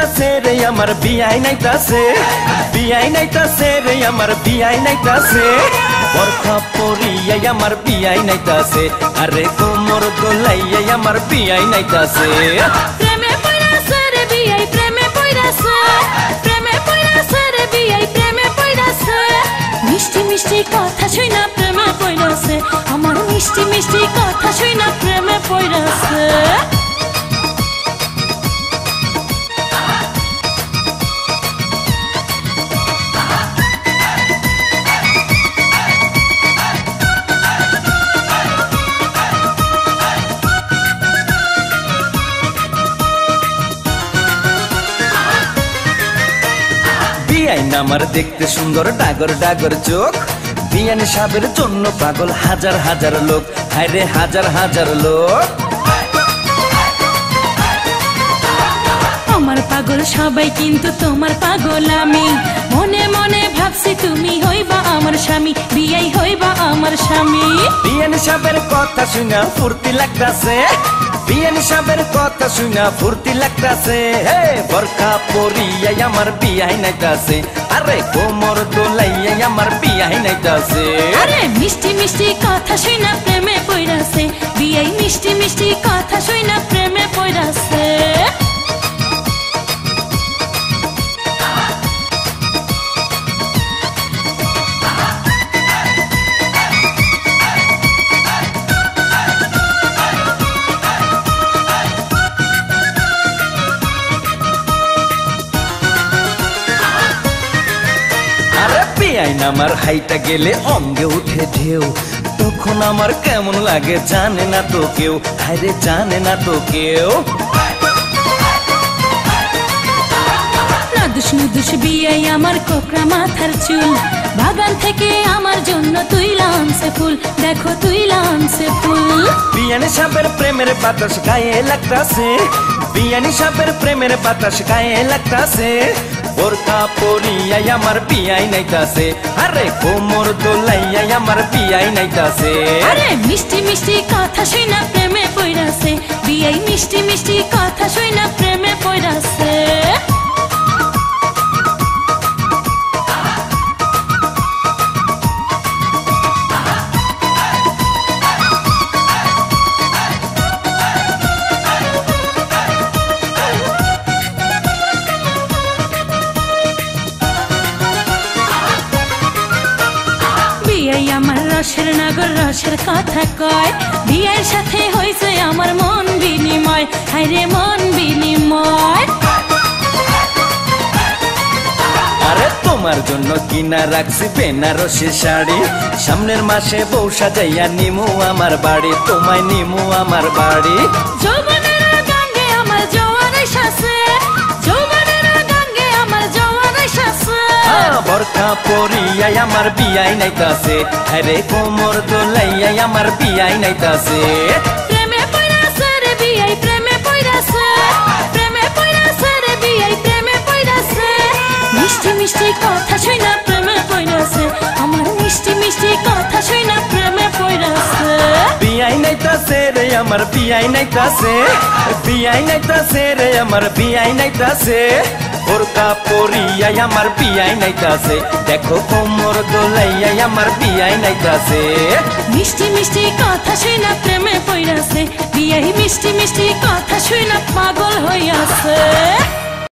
নাইতাছে রে আমার বিয়াই নাইতাছে, বিয়াই নাইতাছে রে আমার বিয়াই নাইতাছে, বরখা পরিয়া আমার বিয়াই নাইতাছে, আরে কোমর দোলাইয়া আমার বিয়াই নাইতাছে। প্রেমে পড়াছে রে বিয়াই প্রেমে পড়াছে, প্রেমে পড়াছে রে বিয়াই প্রেমে পড়াছে, মিষ্টি মিষ্টি কথা শুনা প্রেমে পড়াছে, আমার মিষ্টি মিষ্টি কথা শুনা প্রেমে পড়াছে। বিয়াইন আমার দেখতে সুন্দর ডাগর ডাগর চোখ, বিয়ান সাহেবের জন্য পাগল হাজার হাজার লোক, হায়রে হাজার হাজার লোক। আমার পাগল সবাই কিন্তু তোমার পাগল আমি, মনে মনে ভাবছি তুমি হইবা আমার স্বামী, বিয়াই হইবা আমার স্বামী। বিয়ান সাহেবের কথা শুনা ফুর্তি লাগতাছে, বিয়ান সাহেবের কথা শুনা ফুর্তি লাগতাছে, হে বরখা পরিয়া আমার বিয়াই নাইতাছে, আরে কোমর দোলাইয়া আমার বিয়াই নাইতাছে। আরে মিষ্টি মিষ্টি কথা শুনা প্রেমে পড়াছে, বিয়াই মিষ্টি মিষ্টি কথা শুনা প্রেমে পড়াছে। বিয়াইন আমার হাইটা গেলে অঙ্গে উঠে ঢেউ, তখন আমার কেমন লাগে জানে না তো কেউ, হায়রে জানে না তো কেউ। নাদুস নুদুস বিয়াই আমার কোকড়া মাথার চুল, বাগান থেকে আমার জন্য তুইলা আনছে ফুল, দেখো তুইলা আনছে ফুল। বিয়ান সাহেবের প্রেমের বাতাস গায়ে লাগতাছে, বিয়ান সাহেবের প্রেমের বাতাস গায়ে লাগতাছে, বোরখা পরিয়া আমার বিয়াই নাইতাছে, আরে কোমর দোলাইয়া আমার বিয়াই নাইতাছে। আরে মিষ্টি মিষ্টি কথা শুনা প্রেমে পড়াছে, বিয়াই মিষ্টি মিষ্টি কথা শুনা প্রেমে পড়াছে। বিয়াই আমার রসের নাগর রসের কথা কয়, বিয়ের সাথে হয়েছে আমার মন বিনিময়, হায়রে মন বিনিময়। আরে তোমার জন্য কিনা রাখছি বেনারসি শাড়ি, সামনের মাসে বউ সাজাইয়া নিমু আমার বাড়ি, তোমায় নিমু আমার বাড়ি। যৌবনের গাঙ্গে আমার জওয়ান এসেছে, যৌবনের গাঙ্গে আমার জওয়ান এসেছে, বরখা পরিয়া আমার বিয়াই নাইতাছে, আরে কোমর দোলাইয়া আমার বিয়াই নাইতাছে। প্রেমে পড়াছে রে বিয়াই প্রেমে পড়াছে, প্রেমে পড়াছে রে বিয়াই প্রেমে পড়াছে, মিষ্টি মিষ্টি কথা শুনা প্রেমে পড়াছে, আমার মিষ্টি মিষ্টি কথা শুনা প্রেমে পড়াছে। বিয়াই নাইতাছে রে আমার বিয়াই নাইতাছে, বিয়াই নাইতাছে রে আমার বিয়াই নাইতাছে, বোরখা পরিয়া আমার বিয়াই নাইতাছে, দেখো কোমর দোলাইয়া আমার বিয়াই নাইতাছে। মিষ্টি মিষ্টি কথা শুনা প্রেমে পড়াছে, বিয়াই মিষ্টি মিষ্টি কথা শুনা পাগল হইয়াছে।